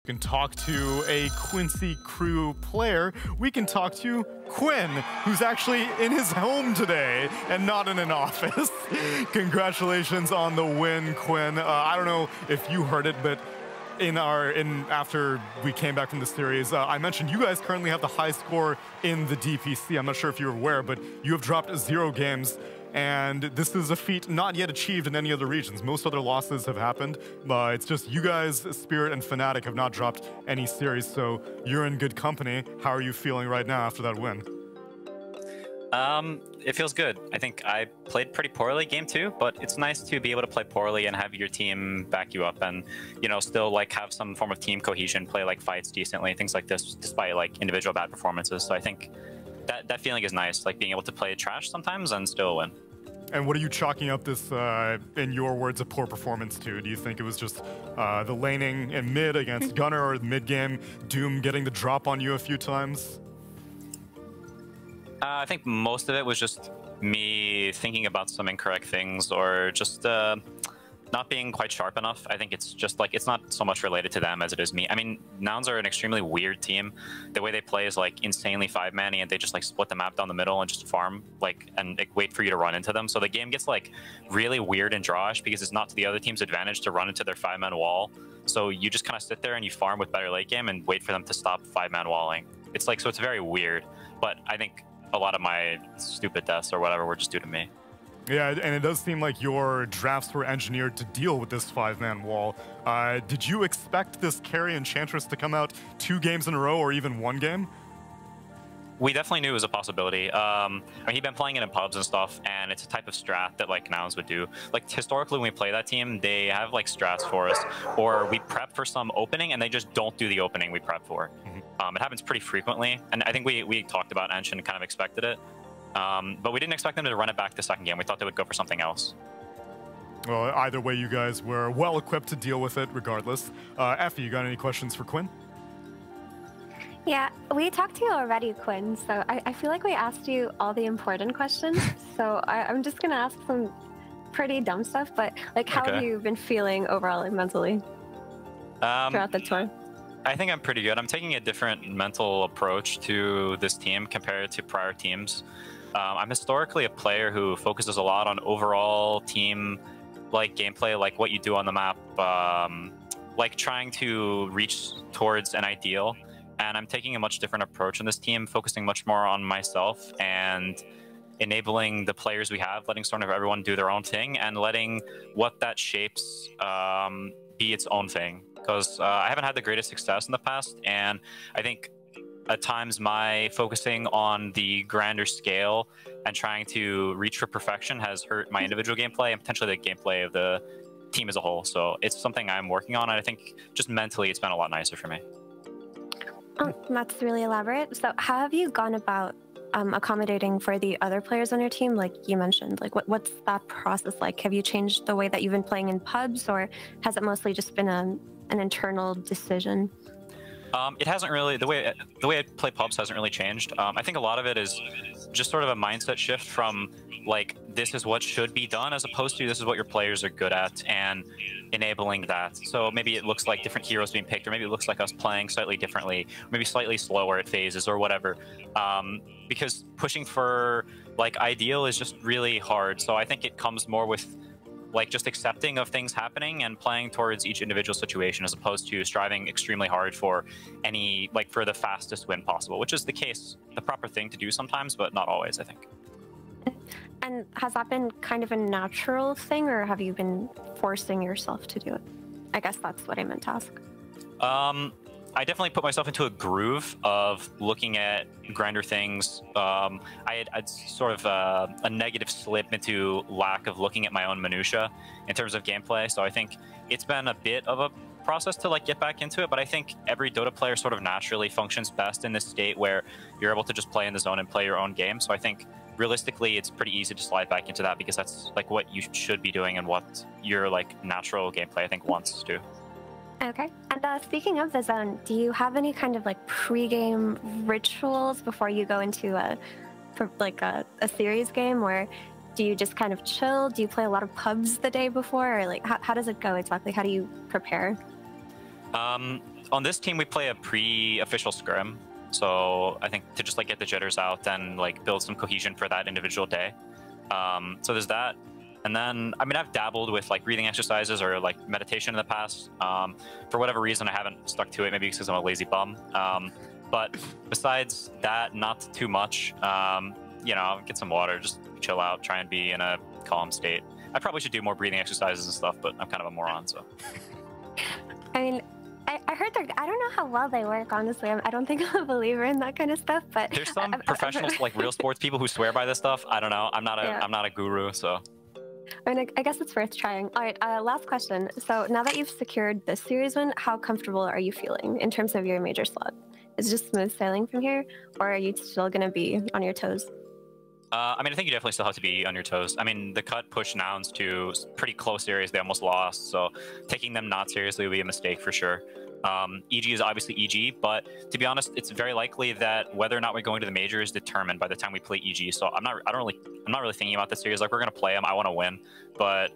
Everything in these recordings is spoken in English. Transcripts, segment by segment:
can talk to a Quincy crew player. We can talk to Quinn, who's actually in his home today and not in an office. Congratulations on the win, Quinn. I don't know if you heard it, but after we came back from the series, I mentioned you guys currently have the high score in the DPC. I'm not sure if you're aware, but you have dropped 0 games. And this is a feat not yet achieved in any other regions. Most other losses have happened, but it's just you guys, Spirit and Fnatic, have not dropped any series, so you're in good company. How are you feeling right now after that win? It feels good. I think I played pretty poorly game 2, but it's nice to be able to play poorly and have your team back you up and, you know, still like have some form of team cohesion, play like fights decently, things like this, despite like individual bad performances. So I think that feeling is nice, like being able to play trash sometimes and still win. And what are you chalking up this, in your words, a poor performance to? Do you think it was just the laning in mid against Gunnar, or the mid game, Doom getting the drop on you a few times? I think most of it was just me thinking about some incorrect things, or just not being quite sharp enough. I think it's just like, it's not so much related to them as it is me. I mean, Nouns are an extremely weird team. The way they play is like insanely 5-manny, and they just like split the map down the middle and just farm like and like, wait for you to run into them. So the game gets like really weird and drawish because it's not to the other team's advantage to run into their 5-man wall. So you just kind of sit there and you farm with better late game and wait for them to stop 5-man walling. It's like, so it's very weird. But I think a lot of my stupid deaths or whatever were just due to me. Yeah, and it does seem like your drafts were engineered to deal with this 5-man wall. Did you expect this carry Enchantress to come out 2 games in a row, or even 1 game? We definitely knew it was a possibility. I mean, he'd been playing it in pubs and stuff, and it's a type of strat that like Nouns would do. Like historically, when we play that team, they have like strats for us, or we prep for some opening, and they just don't do the opening we prep for. It happens pretty frequently, and I think we talked about Ench and kind of expected it. But we didn't expect them to run it back the second game. We thought they would go for something else. Well, either way, you guys were well equipped to deal with it regardless. Effie, you got any questions for Quinn? Yeah, we talked to you already, Quinn, so I feel like we asked you all the important questions. So I'm just going to ask some pretty dumb stuff, but like, how have you been feeling overall, like, mentally throughout the tour? I think I'm pretty good. I'm taking a different mental approach to this team compared to prior teams. I'm historically a player who focuses a lot on overall team like gameplay, like what you do on the map, like trying to reach towards an ideal. And I'm taking a much different approach in this team, focusing much more on myself and enabling the players we have, letting sort of everyone do their own thing, and letting what that shapes be its own thing. Because I haven't had the greatest success in the past, and I think at times my focusing on the grander scale and trying to reach for perfection has hurt my individual gameplay and potentially the gameplay of the team as a whole. So it's something I'm working on, and I think just mentally it's been a lot nicer for me. That's really elaborate. So how have you gone about accommodating for the other players on your team, like you mentioned? Like, what's that process like? Have you changed the way that you've been playing in pubs, or has it mostly just been an internal decision? It hasn't really, the way I play pubs hasn't really changed. I think a lot of it is just sort of a mindset shift from like, this is what should be done, as opposed to this is what your players are good at, and enabling that. So maybe it looks like different heroes being picked, or maybe it looks like us playing slightly differently, maybe slightly slower at phases or whatever. Because pushing for like ideal is just really hard. So I think it comes more with like just accepting of things happening and playing towards each individual situation, as opposed to striving extremely hard for any, like, for the fastest win possible, which is the case, the proper thing to do sometimes, but not always, I think. And has that been kind of a natural thing, or have you been forcing yourself to do it? I guess that's what I meant to ask. I definitely put myself into a groove of looking at grander things. I had sort of a negative slip into lack of looking at my own minutia in terms of gameplay. So I think it's been a bit of a process to like get back into it. But I think every Dota player sort of naturally functions best in this state where you're able to just play in the zone and play your own game. So I think realistically, it's pretty easy to slide back into that, because that's like what you should be doing and what your like natural gameplay, I think, wants to do. Okay. And speaking of the zone, do you have any kind of like pre-game rituals before you go into a series game, or do you just kind of chill? Do you play a lot of pubs the day before, or like how does it go exactly? How do you prepare? on this team we play a pre-official scrim, so I think to just like get the jitters out and like build some cohesion for that individual day. So there's that. And then, I mean, I've dabbled with like breathing exercises or like meditation in the past. For whatever reason, I haven't stuck to it, maybe because I'm a lazy bum. But besides that, not too much. You know, get some water, just chill out, try and be in a calm state. I probably should do more breathing exercises and stuff, but I'm kind of a moron, so. I mean, I heard I don't know how well they work, honestly. I don't think I'm a believer in that kind of stuff, but there's some professionals, like real sports people, who swear by this stuff. I don't know. I'm not a guru, so. I mean, I guess it's worth trying. All right, last question. So now that you've secured this series win, how comfortable are you feeling in terms of your major slot? Is it just smooth sailing from here, or are you still going to be on your toes? I mean, I think you definitely still have to be on your toes. I mean, the cut pushed Nouns to pretty close areas they almost lost, so taking them not seriously would be a mistake for sure. EG is obviously EG, but to be honest, it's very likely that whether or not we're going to the major is determined by the time we play EG. So I'm not really thinking about the series. Like, we're gonna play them. I want to win, but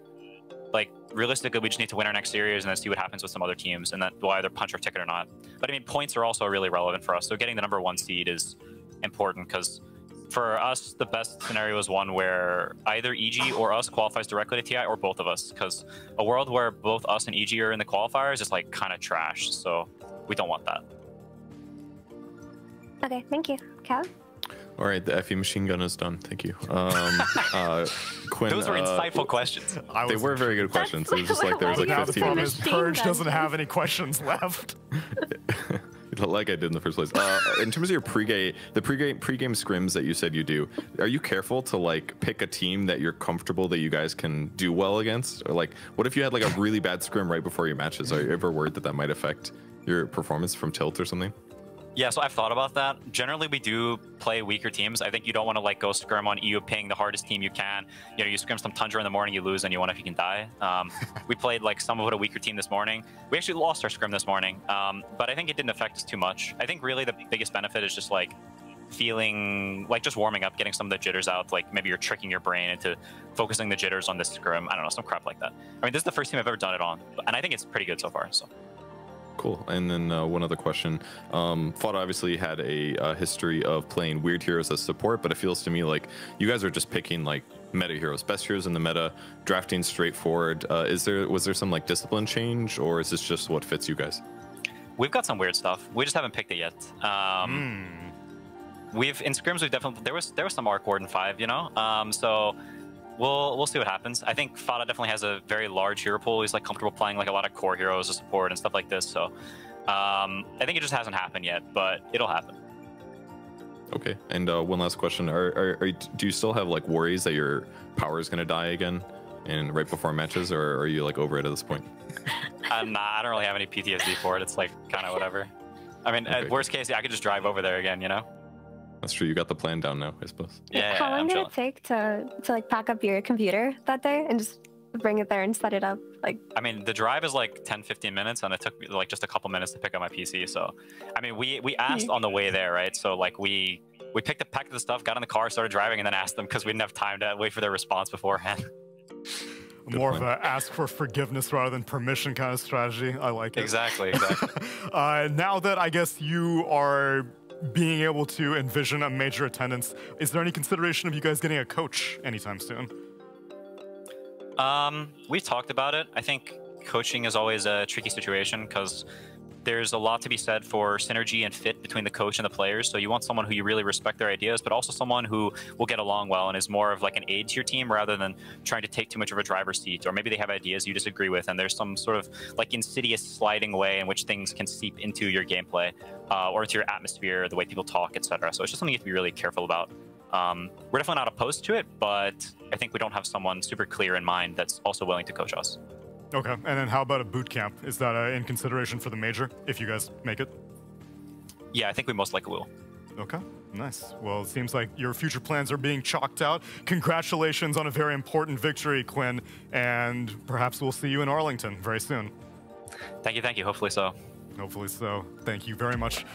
like realistically, we just need to win our next series and then see what happens with some other teams, and that will either punch our ticket or not. But I mean, points are also really relevant for us. So getting the #1 seed is important because for us, the best scenario is one where either EG or us qualifies directly to TI, or both of us, because a world where both us and EG are in the qualifiers is like kind of trash, so we don't want that. Okay, thank you. Cal? All right, the FE machine gun is done. Thank you. Quinn, those were insightful questions. They were very good questions. It was just like there was like 15 minutes. Purge doesn't have any questions left. Like I did in the first place. In terms of your pregame scrims that you said you do, are you careful to like pick a team that you're comfortable that you guys can do well against? Or like, what if you had like a really bad scrim right before your matches? Are you ever worried that that might affect your performance from tilt or something? Yeah, so I've thought about that. Generally, we do play weaker teams. I think you don't want to like go scrim on EU ping the hardest team you can. You know, you scrim some Tundra in the morning, you lose, and you wonder if you can die. We played like somewhat a weaker team this morning. We actually lost our scrim this morning, but I think it didn't affect us too much. I think really the biggest benefit is just like feeling like just warming up, getting some of the jitters out. Like maybe you're tricking your brain into focusing the jitters on this scrim. I don't know, some crap like that. I mean, this is the first team I've ever done it on, and I think it's pretty good so far. So. Cool. And then one other question. Fought obviously had a history of playing weird heroes as support, but it feels to me like you guys are just picking like meta heroes, best heroes in the meta, drafting straightforward. Was there some like discipline change, or is this just what fits you guys? We've got some weird stuff. We just haven't picked it yet. We've in scrims we've definitely there was some Arc Warden 5, you know. So we'll see what happens. I think Fada definitely has a very large hero pool. He's like comfortable playing like a lot of core heroes as support and stuff like this. So I think it just hasn't happened yet, but it'll happen. Okay. And one last question: do you still have like worries that your power is going to die again, and right before matches, or are you like over it at this point? Nah, I don't really have any PTSD for it. It's like kind of whatever. I mean, okay. At worst case, I could just drive over there again, you know. That's true. You got the plan down now, I suppose. Yeah. How long did it take to like pack up your computer that day and just bring it there and set it up? Like, I mean, the drive is like 10-15 minutes, and it took me like just a couple minutes to pick up my PC. So, I mean, we asked on the way there, right? So like we packed the stuff, got in the car, started driving, and then asked them because we didn't have time to wait for their response beforehand. More of a ask for forgiveness rather than permission kind of strategy. I like it. Exactly. Now that I guess you are being able to envision a major attendance, is there any consideration of you guys getting a coach anytime soon? We've talked about it. I think coaching is always a tricky situation because there's a lot to be said for synergy and fit between the coach and the players. So you want someone who you really respect their ideas, but also someone who will get along well and is more of like an aid to your team rather than trying to take too much of a driver's seat. Or maybe they have ideas you disagree with, and there's some sort of like insidious sliding way in which things can seep into your gameplay or into your atmosphere, the way people talk, etc. So it's just something you have to be really careful about. We're definitely not opposed to it, but I think we don't have someone super clear in mind that's also willing to coach us. Okay, and then how about a boot camp? Is that in consideration for the major, if you guys make it? Yeah, I think we most likely will. Okay, nice. Well, it seems like your future plans are being chalked out. Congratulations on a very important victory, Quinn, and perhaps we'll see you in Arlington very soon. Thank you. Hopefully so. Hopefully so. Thank you very much.